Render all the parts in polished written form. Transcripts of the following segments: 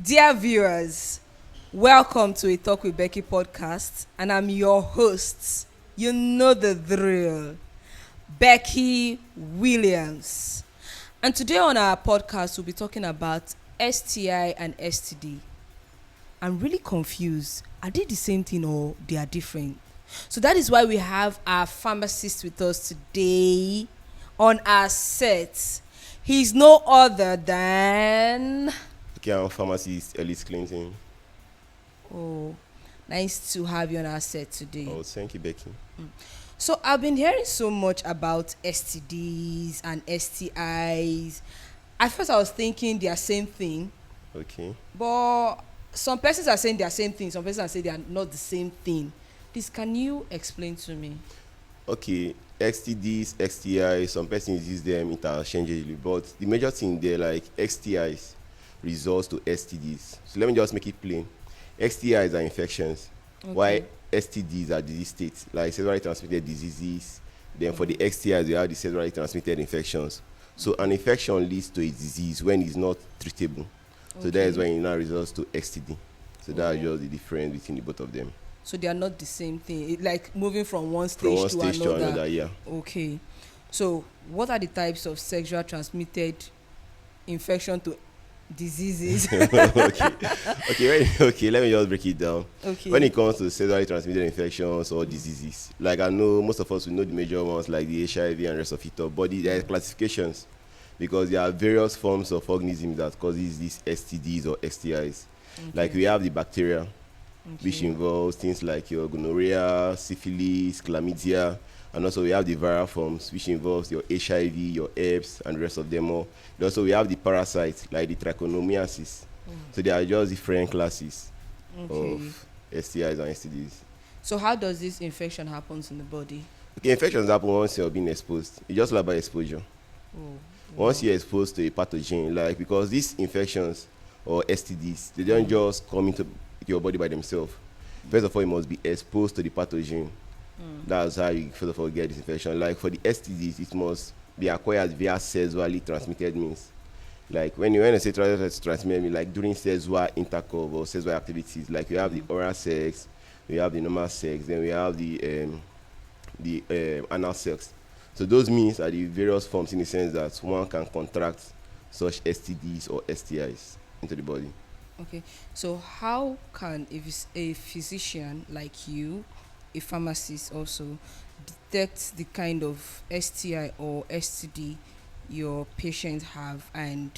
Dear viewers, welcome to AtalkwithBecky Podcast, and I'm your host. You know the drill, Becky Williams. And today on our podcast, we'll be talking about STI and STD. I'm really confused. Are they the same thing or they are different? So that is why we have our pharmacist with us today on our set. He's no other than... Okay, I'm pharmacist Ellis Clinton. Oh, nice to have you on our set today. Oh, thank you, Becky. So I've been hearing so much about STDs and STIs. At first I was thinking they are same thing. Okay. But some persons are saying they are same thing. Some persons are saying they are not the same thing. Please, can you explain to me? Okay, STDs, STIs, some persons use them interchangeably, but the major thing there, like STIs, results to STDs. So let me just make it plain. STIs are infections, while STDs are disease states, like sexually transmitted diseases. Then for the STIs, we have the sexually transmitted infections. So an infection leads to a disease when it's not treatable. So that is when it now results to STD. So that's just the difference between the both of them. So they are not the same thing. Like moving from one From one stage stage to another, yeah. Okay. So what are the types of sexual transmitted infection to diseases? Okay, let me just break it down. Okay. When it comes to sexually transmitted infections or diseases, like I know most of us will know the major ones like the HIV and rest of it all, but there are classifications because there are various forms of organisms that causes these STDs or STIs. Like we have the bacteria, which involves things like your gonorrhea, syphilis, chlamydia, and also we have the viral forms, which involves your HIV, your herpes, and the rest of them all. And also we have the parasites, like the trichomoniasis. So they are just different classes of STIs and STDs. So how does this infection happen in the body? Okay, infections happen once you're being exposed. It's just like by exposure. Once you're exposed to a pathogen, like because these infections or STDs, they don't just come into your body by themselves. First of all, you must be exposed to the pathogen. That's how you first of all get this infection. Like for the STDs, it must be acquired via sexually transmitted means. Like when I say transmitted means, like during sexual intercourse or sexual activities, like we have the oral sex, we have the normal sex, then we have the anal sex. So those means are the various forms in the sense that one can contract such STDs or STIs into the body. Okay. So how can a physician like you, a pharmacist also, detect the kind of STI or STD your patients have, and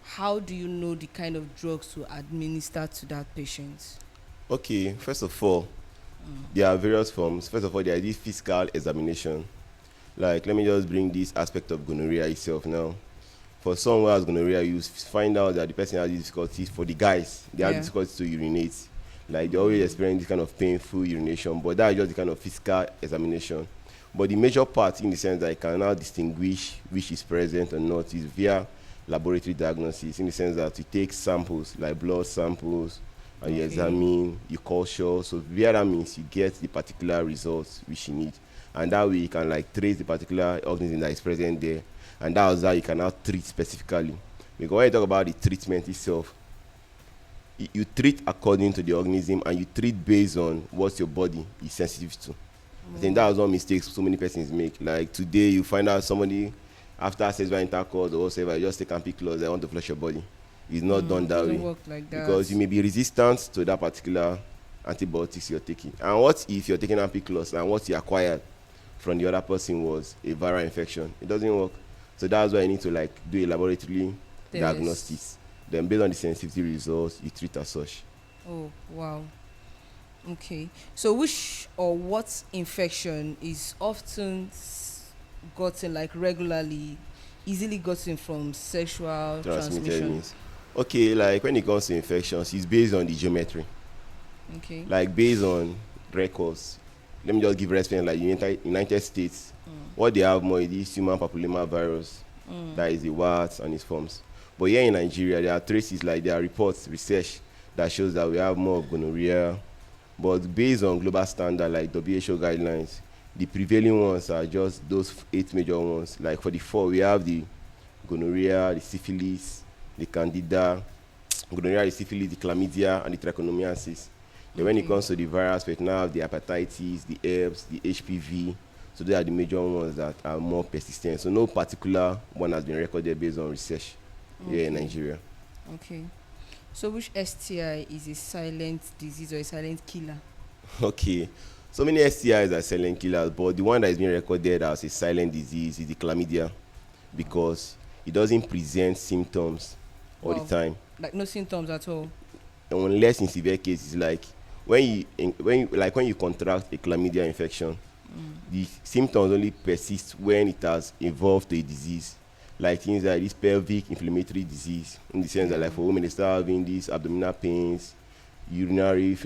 how do you know the kind of drugs to administer to that patient? Okay, first of all, there are various forms. First of all, there is this physical examination. Like, let me just bring this aspect of gonorrhea itself now. For someone who has gonorrhea, you find out that the person has difficulties. For the guys, they have difficulties to urinate. Like, they always experience this kind of painful urination, but that is just the kind of physical examination. But the major part, in the sense that I can now distinguish which is present or not, is via laboratory diagnosis, in the sense that you take samples, like blood samples, and you examine, you culture. So via that means you get the particular results which you need. And that way you can like trace the particular organism that is present there. And that is how you can now treat specifically. Because when you talk about the treatment itself, you treat according to the organism and you treat based on what your body is sensitive to. I think that was one mistake so many persons make. Like today, you find out somebody after sexual intercourse or whatever, just take ampiclos, they want to flush your body. It's not done that way. Work like that. Because you may be resistant to that particular antibiotics you're taking. And what if you're taking ampiclos and what you acquired from the other person was a viral infection? It doesn't work. So that's why you need to like do a laboratory diagnostics. Then based on the sensitivity results, you treat as such. Oh, wow. Okay. So which or what infection is often gotten like regularly, easily gotten from sexual transmission? Means. Okay, like when it comes to infections, it's based on the geometry. Okay. Like based on records. Let me just give reference like United States. What they have more is this human papilloma virus. That is the warts and its forms. But here in Nigeria, there are traces, like there are reports, research that shows that we have more of gonorrhea, But based on global standard like WHO guidelines, the prevailing ones are just those 8 major ones. Like for the 4, we have the gonorrhea, the syphilis, the candida, gonorrhea, the syphilis, the chlamydia, and the trichomoniasis. Then when it comes to the virus, we now have the hepatitis, the herpes, the HPV. So they are the major ones that are more persistent. So no particular one has been recorded based on research here in Nigeria. Okay. So which STI is a silent disease or a silent killer? Okay. So many STIs are silent killers, but the one that is being recorded as a silent disease is the chlamydia because it doesn't present symptoms all the time. Like no symptoms at all? Unless in severe cases, like when you contract a chlamydia infection, the symptoms only persist when it has evolved to a disease, like things like this pelvic inflammatory disease, in the sense that like for women they start having these abdominal pains, urinary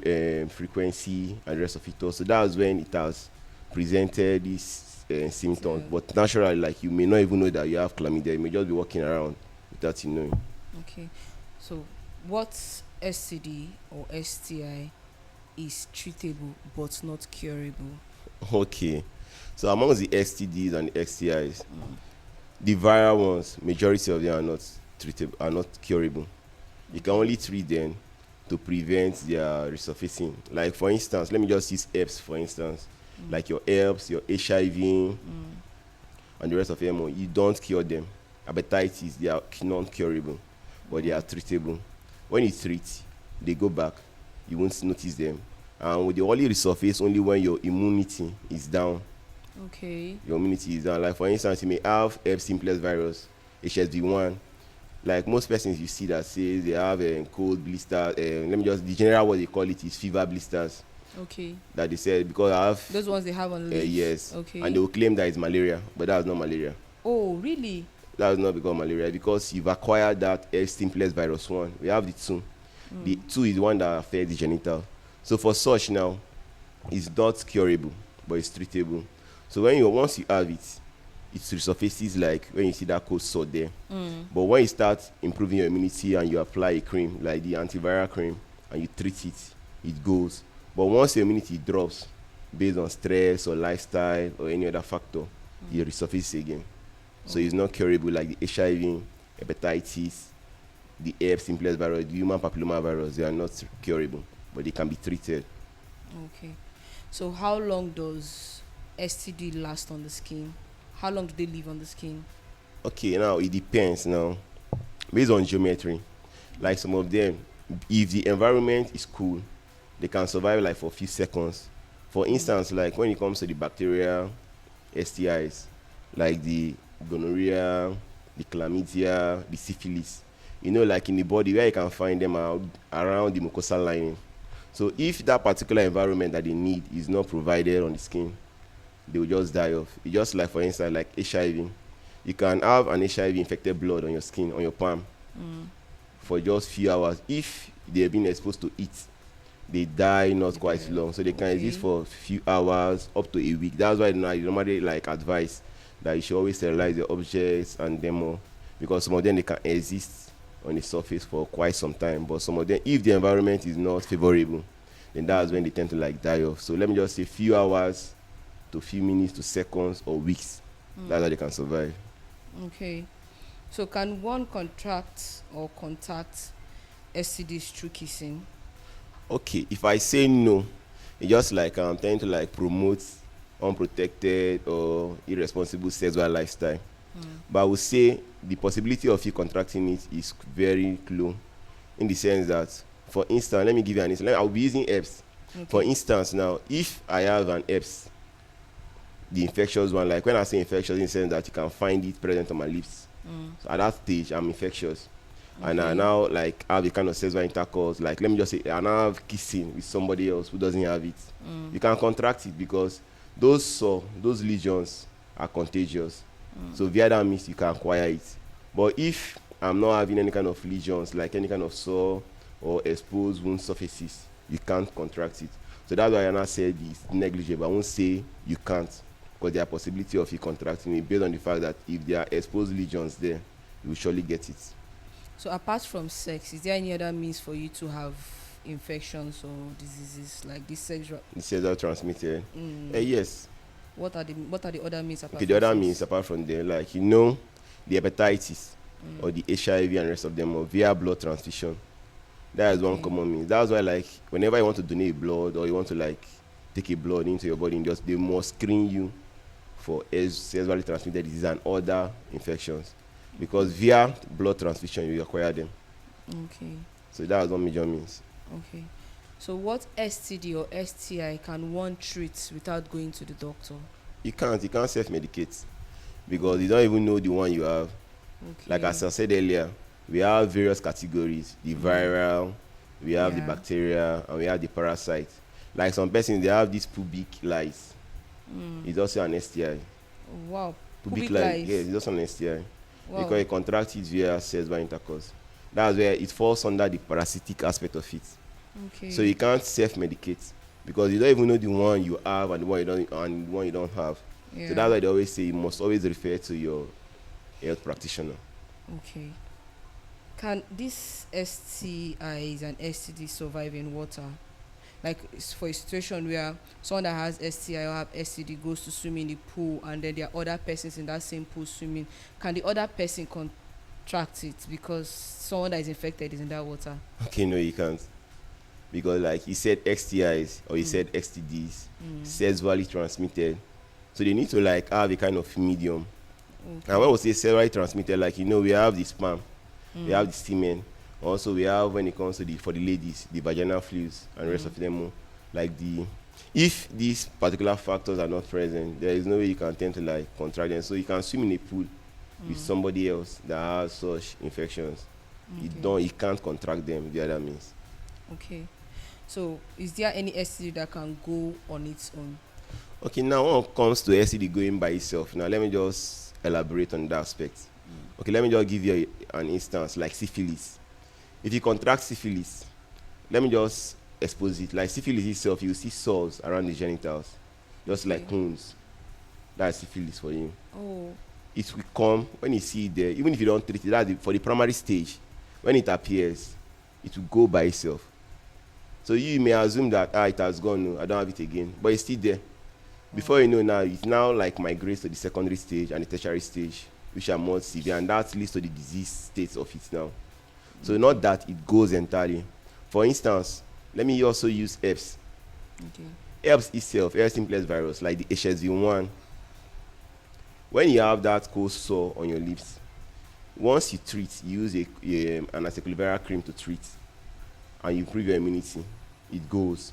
frequency, and the rest of it all. So that's when it has presented these symptoms. But naturally, like you may not even know that you have chlamydia. You may just be walking around without you knowing. Okay. So what STD or STI is treatable but not curable? Okay. So amongst the STDs and the STIs, the viral ones, majority of them are not treatable, are not curable. You can only treat them to prevent their resurfacing. Like for instance, let me just use herpes for instance. Like your herpes, your HIV, and the rest of them, you don't cure them. Hepatitis, they are non-curable, but they are treatable. When you treat, they go back. You won't notice them. And they only resurface only when your immunity is down. Okay. Your immunity is down. Like for instance, you may have herpes simplex virus, HSV1. Like most persons you see that says they have cold blisters. The general what they call it is fever blisters. Okay. That they said because I have those ones they have on the list. Yes. Okay. And they will claim that it's malaria, but that's not malaria. Oh, really? That is not because of malaria, because you've acquired that herpes simplex virus 1. We have the 2. The 2 is the one that affects the genital. So for such now, it's not curable, but it's treatable. So once you have it, it resurfaces like when you see that cold sore there. But when you start improving your immunity and you apply a cream like the antiviral cream and you treat it, it goes. But once your immunity drops based on stress or lifestyle or any other factor, it resurfaces again. So it's not curable like the HIV, hepatitis, the herpes simplex virus, the human papilloma virus. They are not curable, but they can be treated. Okay. So how long does STD last on the skin? How long do they live on the skin? Okay, now it depends now. Based on geometry, like some of them, if the environment is cool, they can survive like for a few seconds. For instance, like when it comes to the bacterial STIs, like the gonorrhea, the chlamydia, the syphilis, like in the body where you can find them around the mucosal lining. So if that particular environment that they need is not provided on the skin, they will just die off. It's just like, for instance, like HIV. You can have an HIV infected blood on your skin, on your palm, for just few hours. If they've been exposed to it, they die not quite long. So they can exist for a few hours, up to a week. That's why I normally advise that you should always sterilize the objects and demo, because some of them they can exist on the surface for quite some time. But some of them, if the environment is not favorable, then that's when they tend to die off. So let me just say few hours to few minutes to seconds or weeks. That's how they can survive. Okay. So can one contract or contact STDs through kissing? Okay, if I say no, it's just like I'm trying to promote unprotected or irresponsible sexual lifestyle. But I would say the possibility of you contracting it is very low, in the sense that, for instance, let me give you an instance. I'll be using herpes. Okay. For instance, now, if I have an herpes, the infectious one, like when I say infectious, in the sense that you can find it present on my lips. So at that stage, I'm infectious. Okay. And I now have a kind of sexual intercourse, let me just say, I now have kissing with somebody else who doesn't have it. You can contract it because those lesions are contagious. So via that means you can acquire it. But if I'm not having any kind of lesions, like any kind of sore or exposed wound surfaces, you can't contract it. So that's why I now said it's negligible. I won't say you can't, because there are possibility of you contracting it based on the fact that if there are exposed lesions there, you will surely get it. So apart from sex, is there any other means for you to have infections or diseases like this sexual? The sexual transmitted. Yes. What are the other means apart Okay, from the other this? means apart from there, like the hepatitis or the HIV and rest of them, or via blood transfusion. That is one common means. That's why, like, whenever you want to donate blood or you want to like take a blood into your body, they must screen you for sexually transmitted disease and other infections, because via blood transfusion you acquire them. Okay. So that is one major means. Okay. So what STD or STI can one treat without going to the doctor? You can't self-medicate, because you don't even know the one you have. Okay. Like as I said earlier, we have various categories: the viral, we have the bacteria, and we have the parasite. Like some persons, they have this pubic lice. It's also an STI. Wow. Pubic lice, yes, it's also an STI. Wow. Because you contract it via sexual intercourse. That's where it falls under the parasitic aspect of it. Okay. So you can't self-medicate, because you don't even know the one you have and the one you don't have. Yeah. So that's why they always say you must always refer to your health practitioner. Okay. Can these STIs and STDs survive in water? Like for a situation where someone that has STI or have STD goes to swim in the pool, and then there are other persons in that same pool swimming, can the other person contract it because someone that is infected is in that water? Okay, no, you can't. Because like you said STIs or you said STDs, sexually transmitted. So they need to like have a kind of medium. Okay. And when we say sexually transmitted, like we have the sperm, we have the semen. Also we have, when it comes to for the ladies, the vaginal fluids and the rest of them. Like if these particular factors are not present, there is no way you can tend to like contract them. So you can swim in a pool with somebody else that has such infections. You can't contract them the other means. Okay. So is there any STD that can go on its own? Okay, now when it comes to STD going by itself, now let me just elaborate on that aspect. Okay, let me just give you an instance, like syphilis. If you contract syphilis, let me just expose it. Like syphilis itself, you see sores around the genitals, just like wounds. That's syphilis for you. Oh. It will come when you see it there, even if you don't treat it. That's for the primary stage. When it appears, it will go by itself. So you may assume that it has gone, no, I don't have it again, but it's still there. Before you know now, it now like migrates to the secondary stage and the tertiary stage, which are more severe, and that leads to the disease states of it now. So not that it goes entirely. For instance, let me also use herpes. Okay. Herpes itself, herpes simplex virus, like the HSV1. When you have that cold sore on your lips, once you treat, you use an antiviral cream to treat, and you improve your immunity, it goes.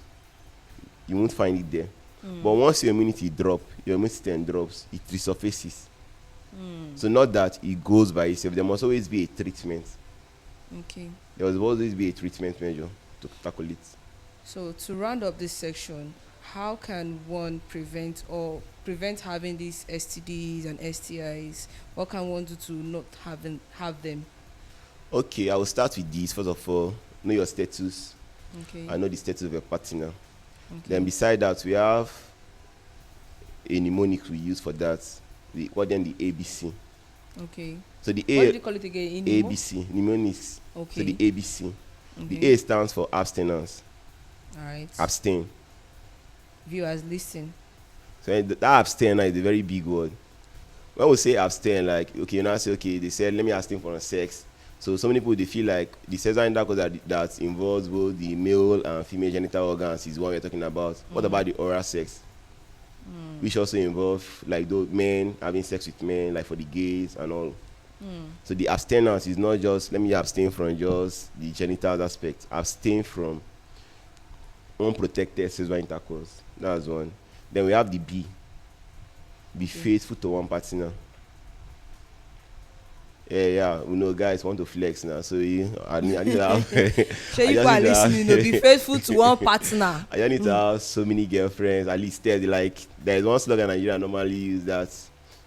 You won't find it there. But once your immunity drops, it resurfaces. So not that it goes by itself. There must always be a treatment. Okay. There must always be a treatment measure to tackle it. So to round up this section, how can one prevent having these STDs and STIs? What can one do to not have them? Okay, I will start with this. First of all, know your status. Okay. I know the status of your partner. Okay. Then beside that, we have a mnemonic we use for that. We call them the ABC. Okay. So the What did you call it again? ABC, mnemonics. Okay. So the ABC. Okay. The A stands for abstinence. All right. Abstain. Viewers, listen. So that abstain is a very big word. When we say abstain, like, okay, you now say, okay, they said, let me abstain from sex. So many people, they feel like the sexual intercourse that involves both the male and female genital organs is what we're talking about. What about the oral sex? Which also involve like those men having sex with men, like for the gays and all. So the abstinence is not just, let me abstain from just the genital aspect. Abstain from unprotected sexual intercourse. That's one. Then we have the B. Be faithful to one partner. Yeah, we know guys want to flex now, so I need to have. So you are listening, be faithful to one partner. I just need to have so many girlfriends, at least 30. Like, there's one slogan Nigeria normally use that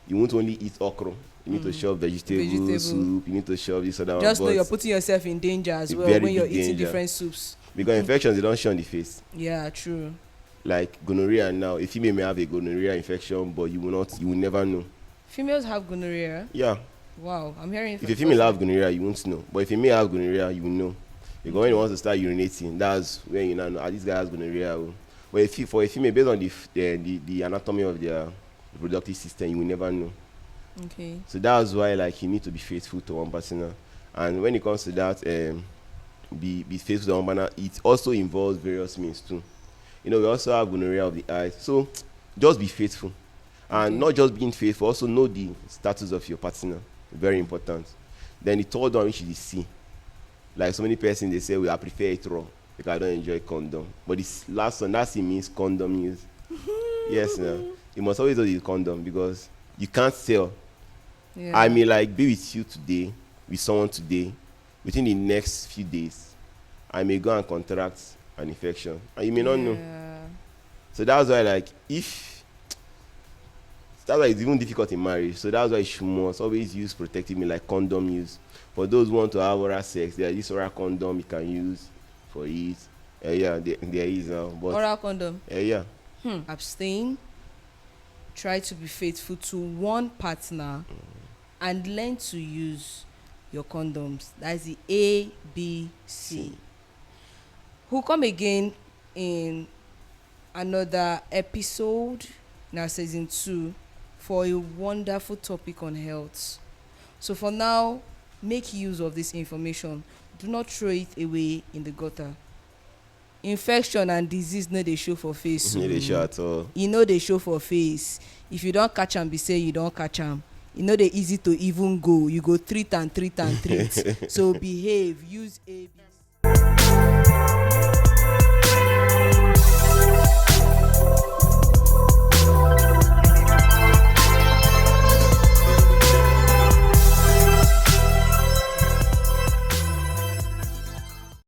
you won't only eat okra. You need to shove vegetable soup. You need to shove this other one. Just know you're putting yourself in danger as well when you're eating different soups. Because infections, they don't show on the face. Yeah, true. Like gonorrhea now, a female may have a gonorrhea infection, but you will never know. Females have gonorrhea? Yeah. Wow, I'm hearing. If a female have gonorrhea, you won't know. But if a male have gonorrhea, you will know. Because when he wants to start urinating, that's when you know this guy has gonorrhea. But if for a female, based on the anatomy of their reproductive system, you will never know. Okay. So that's why like you need to be faithful to one partner. And when it comes to that, be faithful to one partner, it also involves various means too. We also have gonorrhea of the eyes. So just be faithful. And not just being faithful, also know the status of your partner. Very important. Then the third one, which is the C. Like so many persons, they say, I prefer it raw because I don't enjoy condom. But this last one, that C means condom use. Yes, no. You must always use the condom because you can't tell. Yeah. I may like be with you today, with someone today, within the next few days, I may go and contract an infection. And you may not know. So that's why like that's why it's even difficult in marriage. So that's why you must always use protective means like condom use. For those who want to have oral sex, there is this oral condom you can use for it. There is now. But oral condom. Yeah. Abstain. Try to be faithful to one partner and learn to use your condoms. That's the ABC. We'll come again in another episode in our season 2 for a wonderful topic on health. So for now, make use of this information. Do not throw it away in the gutter. Infection and disease no dey show for face. No dey show at all. E no dey show for face. If you don catch am, be say you don catch am. E no dey easy to even go. You go treat. So behave. Use ABC.